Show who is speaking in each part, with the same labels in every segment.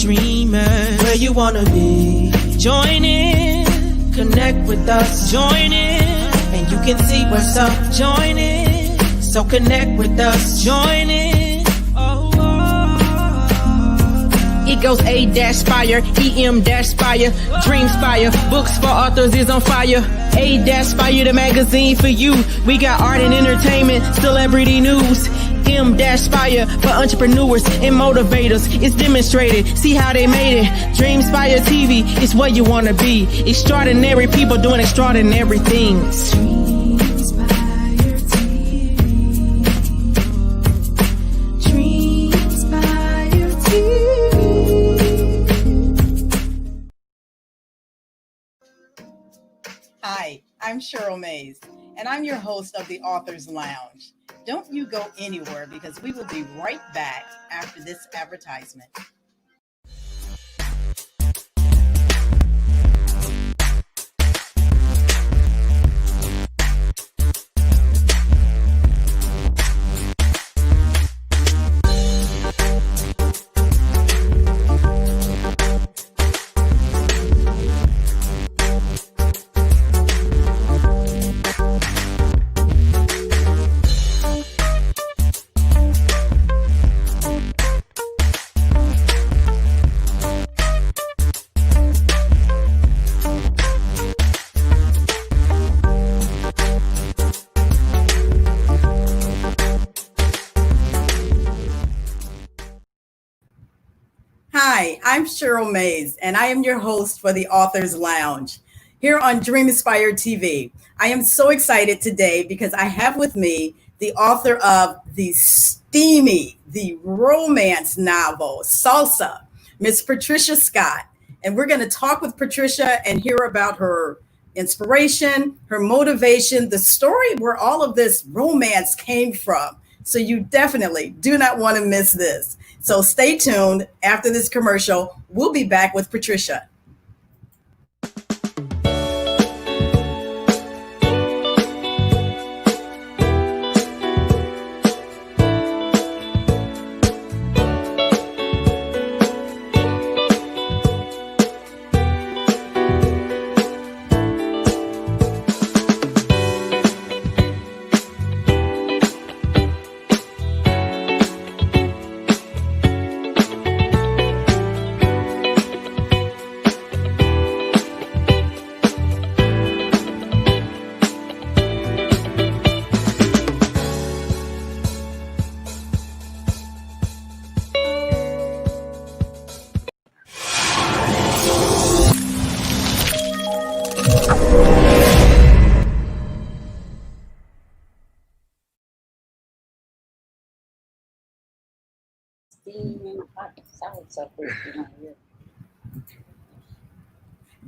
Speaker 1: dreamers. Where you wanna be? Join in, connect with us. Join in, and you can see what's up. Join in, so connect with us. Join in. Oh, It goes A-Spire, EM-Spire, Dreamspire, books for authors is on fire. A-Spire, the magazine for you. We got art and entertainment, celebrity news. M-Spire for entrepreneurs and motivators. It's demonstrated. See how they made it. Dreamspire TV is where you want to be. Extraordinary people doing extraordinary things.
Speaker 2: Hi, I'm Cheryl Mays, and I'm your host of the Authors Lounge. Don't you go anywhere because we will be right back after this advertisement. Hi, I'm Cheryl Mays, and I am your host for the Authors Lounge here on Dreamspire TV. I am so excited today because I have with me the author of the romance novel, Salsa, Miss Patricia Scott. And we're going to talk with Patricia and hear about her inspiration, her motivation, the story where all of this romance came from. So you definitely do not want to miss this. So stay tuned. After this commercial, we'll be back with Patricia.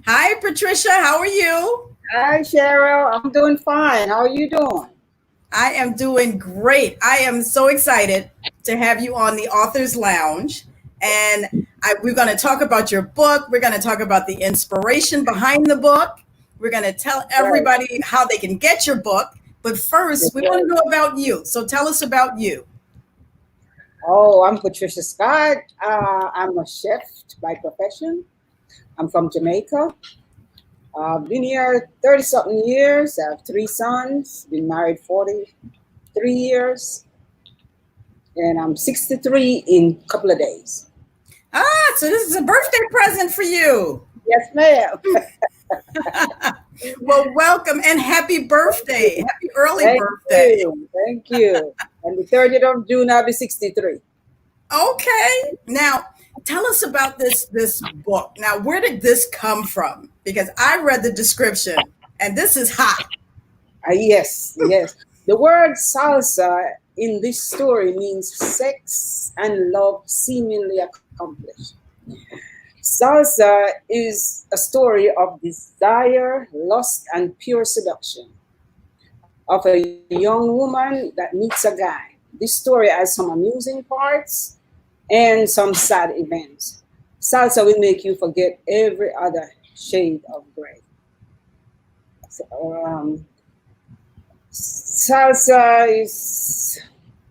Speaker 2: Hi, Patricia. How are you?
Speaker 3: Hi, Cheryl. I'm doing fine. How are you doing?
Speaker 2: I am doing great. I am so excited to have you on the Authors Lounge. And we're going to talk about your book. We're going to talk about the inspiration behind the book. We're going to tell everybody how they can get your book. But first, we want to know about you. So tell us about you.
Speaker 3: Oh, I'm Patricia Scott. I'm a chef by profession. I'm from Jamaica. I've been here 30-something years. I have 3 sons, been married 43 years. And I'm 63 in a couple of days.
Speaker 2: So this is a birthday present for you.
Speaker 3: Yes, ma'am.
Speaker 2: Well, welcome and happy birthday. Happy early birthday.
Speaker 3: Thank you. And the 30th of June, I'll be 63.
Speaker 2: Okay. Now, tell us about this book. Now, where did this come from? Because I read the description, and this is hot.
Speaker 3: Yes. The word salsa in this story means sex and love seemingly accomplished. Salsa is a story of desire, lust, and pure seduction of a young woman that meets a guy. This story has some amusing parts and some sad events. Salsa will make you forget every other shade of gray. So, salsa is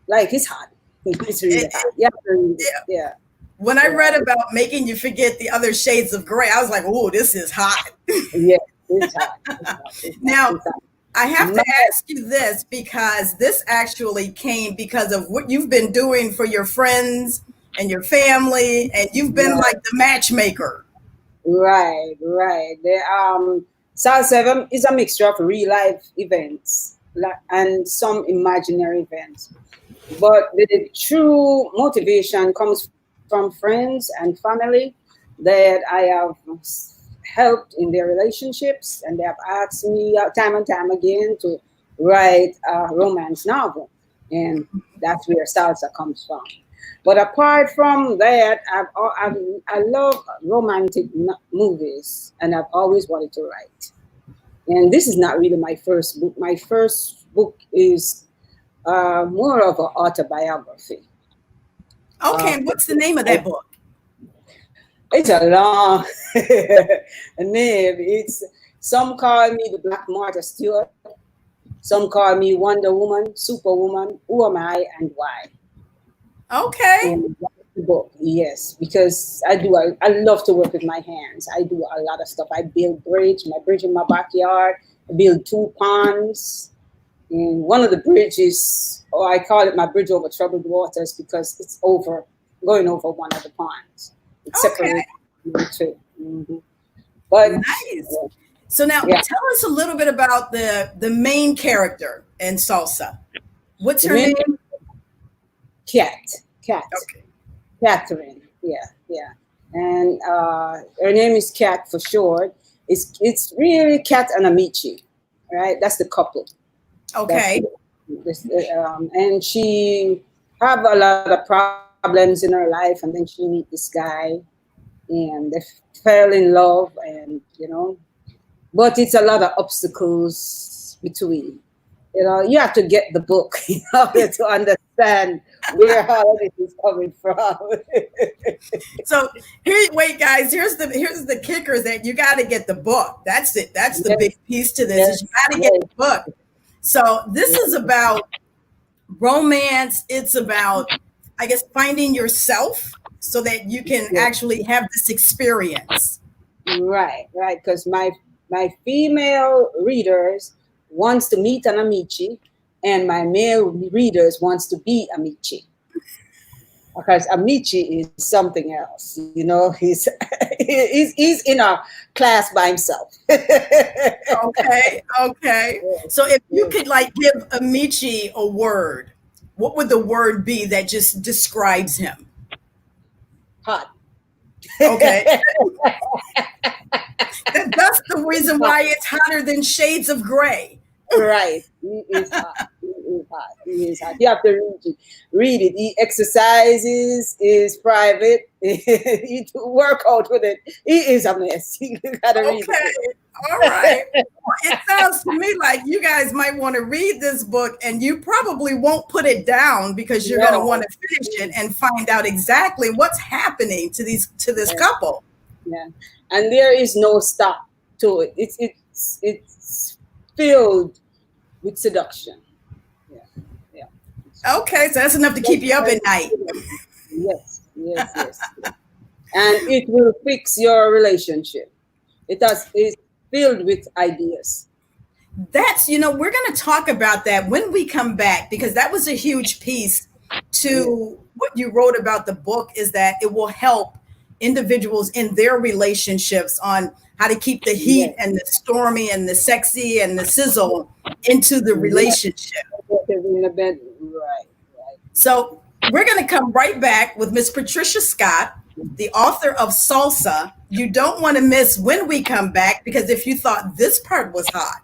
Speaker 3: like it's hot. It's really hot. Yeah.
Speaker 2: When I read about making you forget the other shades of gray, I was like, "Oh, this is hot."
Speaker 3: Yeah, it's hot. It's hot. It's hot.
Speaker 2: Now,
Speaker 3: It's hot.
Speaker 2: I have to ask you this because this actually came because of what you've been doing for your friends and your family, and you've been like the matchmaker.
Speaker 3: Right, right. The Salsa is a mixture of real life events and some imaginary events. But the true motivation comes from friends and family that I have helped in their relationships, and they have asked me time and time again to write a romance novel, and that's where salsa comes from. But apart from that, I love romantic movies, and I've always wanted to write. And this is not really my first book. My first book is more of an autobiography.
Speaker 2: Okay, and what's the name of that book?
Speaker 3: It's a long name. It's some call me the Black Martha Stewart. Some call me Wonder Woman, Superwoman. Who am I and why?
Speaker 2: Okay.
Speaker 3: And the book, yes, because I love to work with my hands. I do a lot of stuff. I build my bridge in my backyard. I build 2 ponds. And one of the bridges, or I call it my bridge over troubled waters because it's going over one of the ponds. It's separated into 2. Mm-hmm. But
Speaker 2: nice. So now tell us a little bit about the main character in Salsa. What's her name?
Speaker 3: Cat.
Speaker 2: Okay.
Speaker 3: Catherine. Yeah. And her name is Cat for short. It's really Cat and Amici, right? That's the couple.
Speaker 2: Okay.
Speaker 3: And she have a lot of problems in her life, and then she meet this guy, and they fell in love, and but it's a lot of obstacles between. You have to get the book in order to understand where all of this is coming from.
Speaker 2: So wait, guys. Here's the kicker: is that you got to get the book. That's it. That's the big piece to this.
Speaker 3: Yes.
Speaker 2: Is you got to get the book. So this is about romance. It's about, I guess, finding yourself so that you can actually have this experience.
Speaker 3: Right. Because my female readers wants to meet an Amici, and my male readers wants to be Amici. Because Amici is something else, he's in a class by himself.
Speaker 2: Okay. So if you could give Amici a word, what would the word be that just describes him?
Speaker 3: Hot.
Speaker 2: Okay. That's the reason why it's hotter than shades of gray.
Speaker 3: Right. He is hot. He is hot. You have to read it. He exercises, is private. He work out with it. He is a mess. You gotta read it.
Speaker 2: All right. It sounds to me like you guys might want to read this book, and you probably won't put it down because you're going to want to finish it and find out exactly what's happening to this couple.
Speaker 3: Yeah, and there is no stop to it. It's filled with seduction. Yeah.
Speaker 2: Okay, so that's enough to keep you up at night.
Speaker 3: Yes. And it will fix your relationship. It's filled with ideas.
Speaker 2: That's, we're going to talk about that when we come back, because that was a huge piece to what you wrote about the book, is that it will help individuals in their relationships on how to keep the heat and the stormy and the sexy and the sizzle into the relationship.
Speaker 3: Right.
Speaker 2: So we're going to come right back with Miss Patricia Scott, the author of Salsa. You don't want to miss when we come back, because if you thought this part was hot,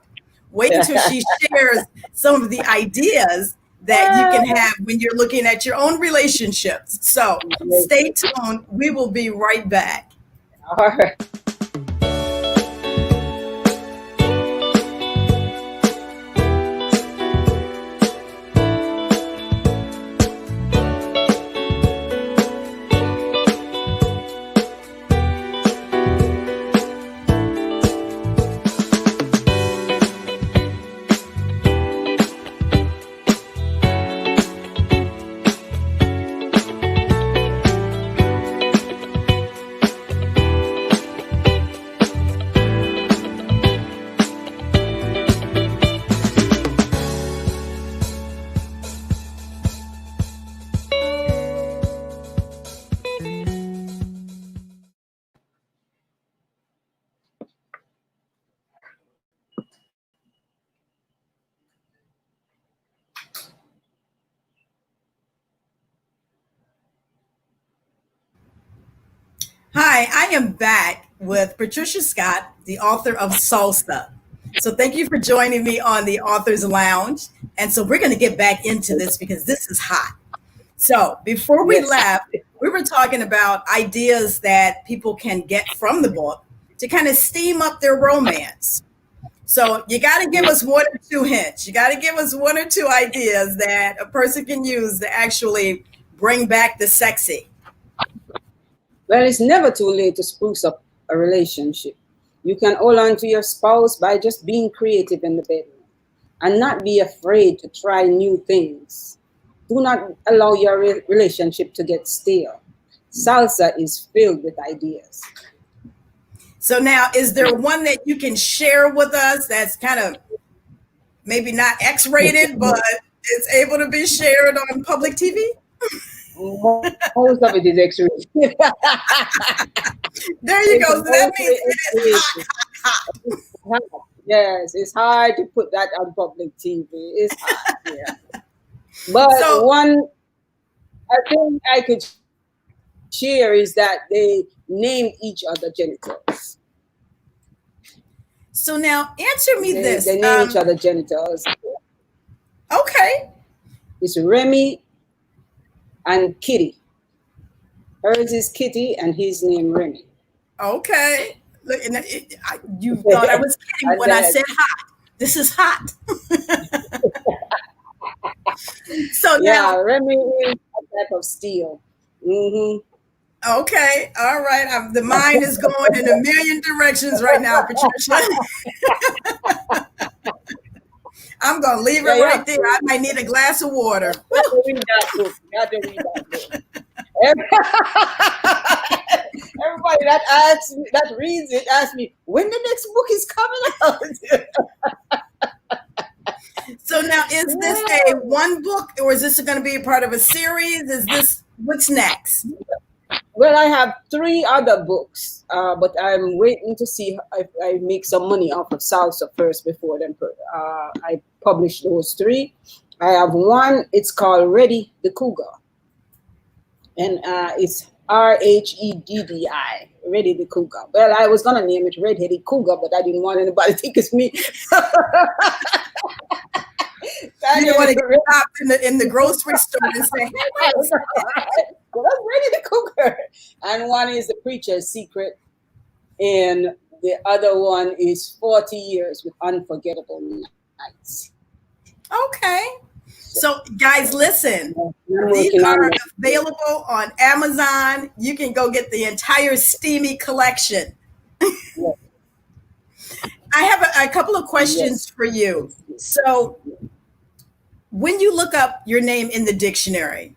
Speaker 2: wait until she shares some of the ideas that you can have when you're looking at your own relationships. So stay tuned. We will be right back.
Speaker 3: All right.
Speaker 2: Hi, I am back with Patricia Scott, the author of Salsa. So thank you for joining me on the Author's Lounge. And so we're going to get back into this because this is hot. So before we
Speaker 3: Yes.
Speaker 2: left, we were talking about ideas that people can get from the book to kind of steam up their romance. So you got to give us one or two hints. You got to give us one or two ideas that a person can use to actually bring back the sexy.
Speaker 3: Well, it's never too late to spruce up a relationship. You can hold on to your spouse by just being creative in the bedroom and not be afraid to try new things. Do not allow your relationship to get stale. Salsa is filled with ideas.
Speaker 2: So now, is there one that you can share with us that's kind of maybe not X-rated, but it's able to be shared on public TV?
Speaker 3: Most of it is X-rated.
Speaker 2: There you go. So that means it is hot.
Speaker 3: Yes, it's hard to put that on public TV. It's hard, yeah. But
Speaker 2: So-
Speaker 3: one I think I could share is that they named each other genitals.
Speaker 2: So now, answer me this.
Speaker 3: They name each other genitals.
Speaker 2: Okay.
Speaker 3: It's Remy and Kitty. Hers is Kitty and his name Remy.
Speaker 2: Okay. Look, and you thought I was kidding when I said hot. This is hot. So
Speaker 3: Yeah,
Speaker 2: now,
Speaker 3: Remy is a type of steel. Mm-hmm.
Speaker 2: okay, all right. The mind is going in a million directions right now, Patricia. I'm gonna leave it right there. I might need a glass of water.
Speaker 3: You have to read that book. You have to read that book. Everybody that reads it asks me when the next book is coming out.
Speaker 2: So now, is this a one book, or is this going to be a part of a series? Is this what's next?
Speaker 3: Well, I have 3 other books, but I'm waiting to see if I make some money off of Salsa first before then I publish those 3. I have one. It's called Ready the Cougar, and it's Rheddi, Ready the Cougar. Well, I was gonna name it Red-Headed Cougar, but I didn't want anybody to think it's me.
Speaker 2: You don't want to get stopped in the grocery store and say, "Hey,
Speaker 3: Well, I'm Ready the Cougar. And one is The Preacher's Secret, and the other one is 40 Years with Unforgettable Nights.
Speaker 2: okay." So, guys, listen.
Speaker 3: I'm
Speaker 2: These
Speaker 3: working on
Speaker 2: are
Speaker 3: it.
Speaker 2: available on Amazon. You can go get the entire steamy collection.
Speaker 3: Yes.
Speaker 2: I have a couple of questions for you. So, when you look up your name in the dictionary,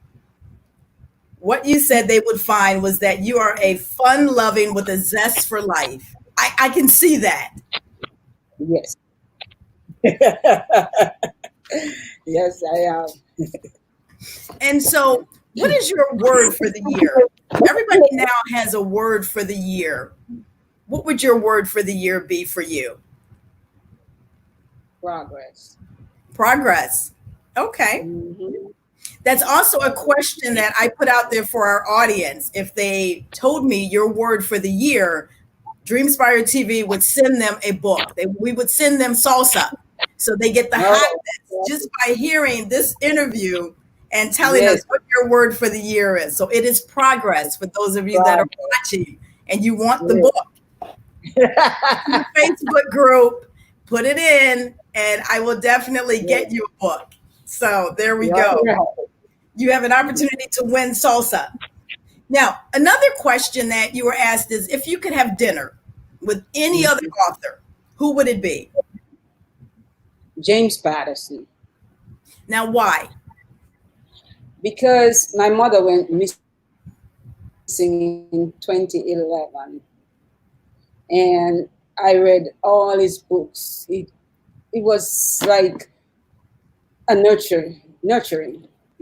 Speaker 2: what you said they would find was that you are a fun-loving with a zest for life. I can see that.
Speaker 3: Yes. Yes, I am.
Speaker 2: And so, what is your word for the year? Everybody now has a word for the year. What would your word for the year be for you?
Speaker 3: Progress.
Speaker 2: Progress. Okay.
Speaker 3: Mm-hmm.
Speaker 2: That's also a question that I put out there for our audience. If they told me your word for the year, Dreamspire TV would send them a book. We would send them salsa. So they get the hotness just by hearing this interview and telling us what your word for the year is. So it is progress for those of you that are watching and you want the book. The Facebook group, put it in, and I will definitely get you a book. So there we go. You have an opportunity to win salsa. Now, another question that you were asked is if you could have dinner with any other author, who would it be?
Speaker 3: James Patterson.
Speaker 2: Now, why?
Speaker 3: Because my mother went missing in 2011, and I read all his books. It was like a nurturing.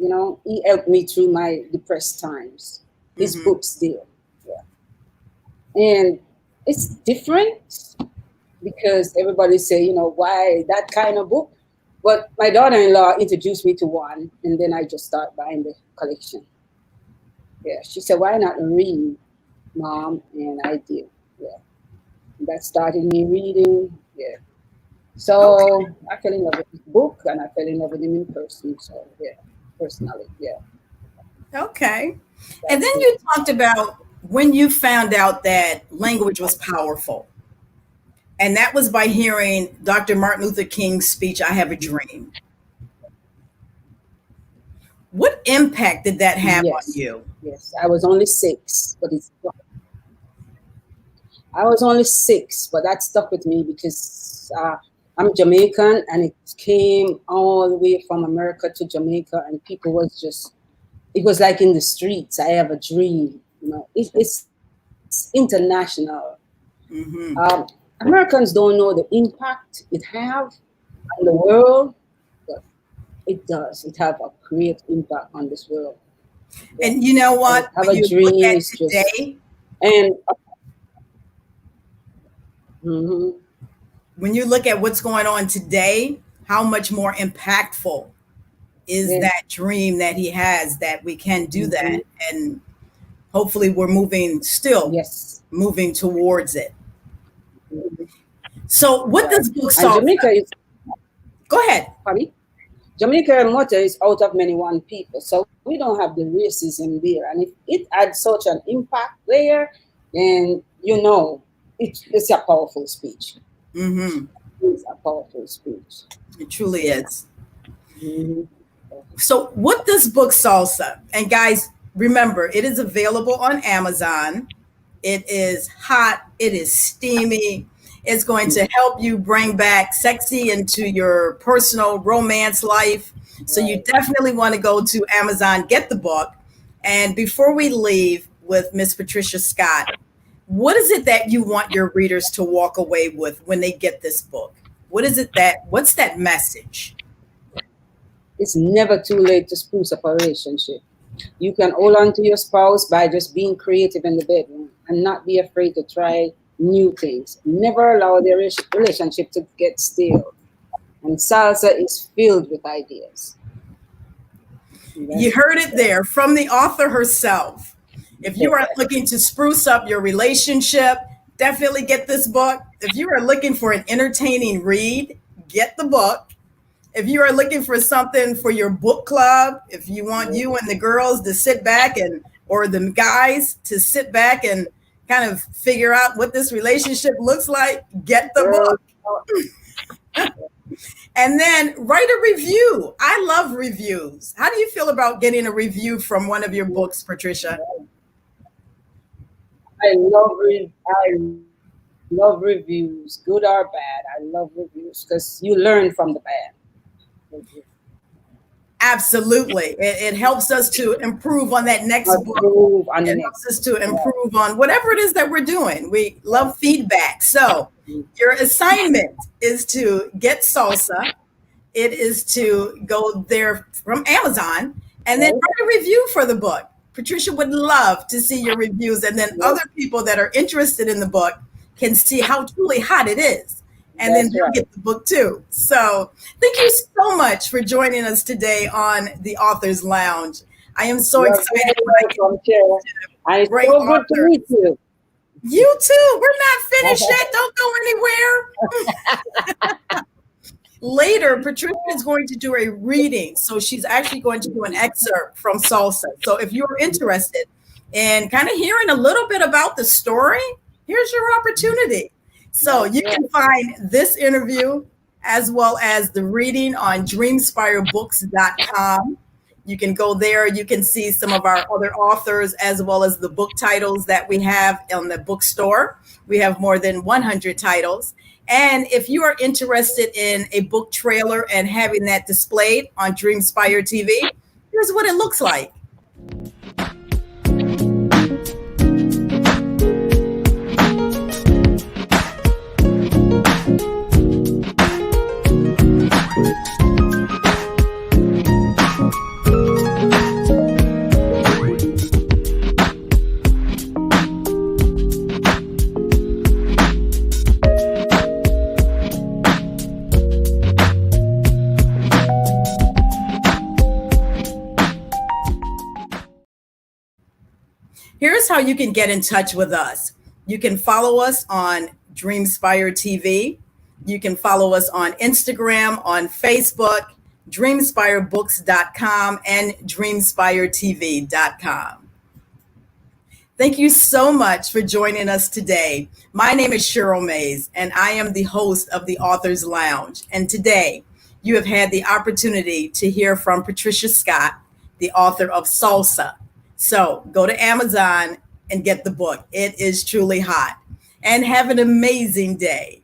Speaker 3: You know, he helped me through my depressed times. His books did, and it's different because everybody say, you know, why that kind of book? But my daughter-in-law introduced me to one, and then I just start buying the collection. Yeah, she said, why not read mom, and I did. Yeah, that started me reading. Yeah, so
Speaker 2: Okay.
Speaker 3: I fell in love with his book, and I fell in love with him in person. So yeah, personally, yeah,
Speaker 2: Okay. And then
Speaker 3: that's
Speaker 2: you
Speaker 3: it.
Speaker 2: talked about when you found out that language was powerful. And that was by hearing Dr. Martin Luther King's speech, I Have a Dream. What impact did that have on
Speaker 3: Yes,
Speaker 2: you?
Speaker 3: yes. I was only 6, but it's I was only 6, but that stuck with me because I'm Jamaican, and it came all the way from America to Jamaica, and people was just, it was like in the streets. I have a dream, it's international.
Speaker 2: Hmm.
Speaker 3: Um, Americans don't know the impact it have on the world, but it does. It have a great impact on this world. Yeah.
Speaker 2: And you know
Speaker 3: And
Speaker 2: what?
Speaker 3: have
Speaker 2: When
Speaker 3: a
Speaker 2: you look
Speaker 3: dream
Speaker 2: at
Speaker 3: is just,
Speaker 2: today,
Speaker 3: and mhm,
Speaker 2: when you look at what's going on today, how much more impactful is
Speaker 3: yeah,
Speaker 2: that dream that he has that we can do that?
Speaker 3: mhm,
Speaker 2: And hopefully we're still
Speaker 3: yes.
Speaker 2: moving towards it.
Speaker 3: Mhm.
Speaker 2: So what
Speaker 3: Right.
Speaker 2: does book
Speaker 3: And
Speaker 2: salsa?
Speaker 3: Jamaica is,
Speaker 2: Go ahead.
Speaker 3: pardon? Jamaica motto is out of many one people. So we don't have the racism there. And if it had such an impact there, then it's a powerful speech.
Speaker 2: Hmm.
Speaker 3: It's a powerful speech.
Speaker 2: It truly
Speaker 3: Yeah.
Speaker 2: is.
Speaker 3: Mhm.
Speaker 2: So, what does book salsa? And guys, remember, it is available on Amazon. It is hot. It is steamy. It's going to help you bring back sexy into your personal romance life. So, you
Speaker 3: Right.
Speaker 2: definitely want to go to Amazon, get the book. And before we leave with Miss Patricia Scott, what is it that you want your readers to walk away with when they get this book? What's that message?
Speaker 3: It's never too late to spruce up a relationship. You can hold on to your spouse by just being creative in the bedroom and not be afraid to try new things. Never allow their relationship to get stale. And salsa is filled with ideas.
Speaker 2: You
Speaker 3: That's
Speaker 2: heard it there from the author herself. If you are
Speaker 3: it.
Speaker 2: looking to spruce up your relationship, definitely get this book. If you are looking for an entertaining read, get the book. If you are looking for something for your book club, if you want you and the girls to sit back or the guys to sit back and kind of figure out what this relationship looks like, get the
Speaker 3: Girl,
Speaker 2: book. And then write a review. I love reviews. How do you feel about getting a review from one of your books, Patricia?
Speaker 3: I love reviews, good or bad. I love reviews because you learn from the bad.
Speaker 2: Absolutely. It helps us to improve on that next book.
Speaker 3: Improve on the
Speaker 2: It helps
Speaker 3: next.
Speaker 2: us to improve on whatever it is that we're doing. We love feedback. So your assignment is to get salsa. It is to go there from Amazon and then
Speaker 3: Right?
Speaker 2: write a review for the book. Patricia would love to see your reviews, and then
Speaker 3: Yes,
Speaker 2: other people that are interested in the book can see how truly hot it is. And then
Speaker 3: that's
Speaker 2: they'll
Speaker 3: right.
Speaker 2: get the book too. So thank you so much for joining us today on the Author's Lounge. I am so
Speaker 3: You're
Speaker 2: excited
Speaker 3: very
Speaker 2: when I get
Speaker 3: welcome, Chair. And it's
Speaker 2: great
Speaker 3: so good to
Speaker 2: authors.
Speaker 3: meet you.
Speaker 2: You too. We're not finished yet. Don't go anywhere. Later, Patricia is going to do a reading. So she's actually going to do an excerpt from Salsa. So if you're interested in kind of hearing a little bit about the story, here's your opportunity. So you can find this interview as well as the reading on dreamspirebooks.com. You can go there. You can see some of our other authors as well as the book titles that we have on the bookstore. We have more than 100 titles. And if you are interested in a book trailer and having that displayed on Dreamspire TV, here's what it looks like. how you can get in touch with us. You can follow us on Dreamspire TV. You can follow us on Instagram, on Facebook, dreamspirebooks.com, and dreamspiretv.com. Thank you so much for joining us today. My name is Cheryl Mays, and I am the host of the Author's Lounge. And today, you have had the opportunity to hear from Patricia Scott, the author of Salsa. So go to Amazon and get the book. It is truly hot. And have an amazing day.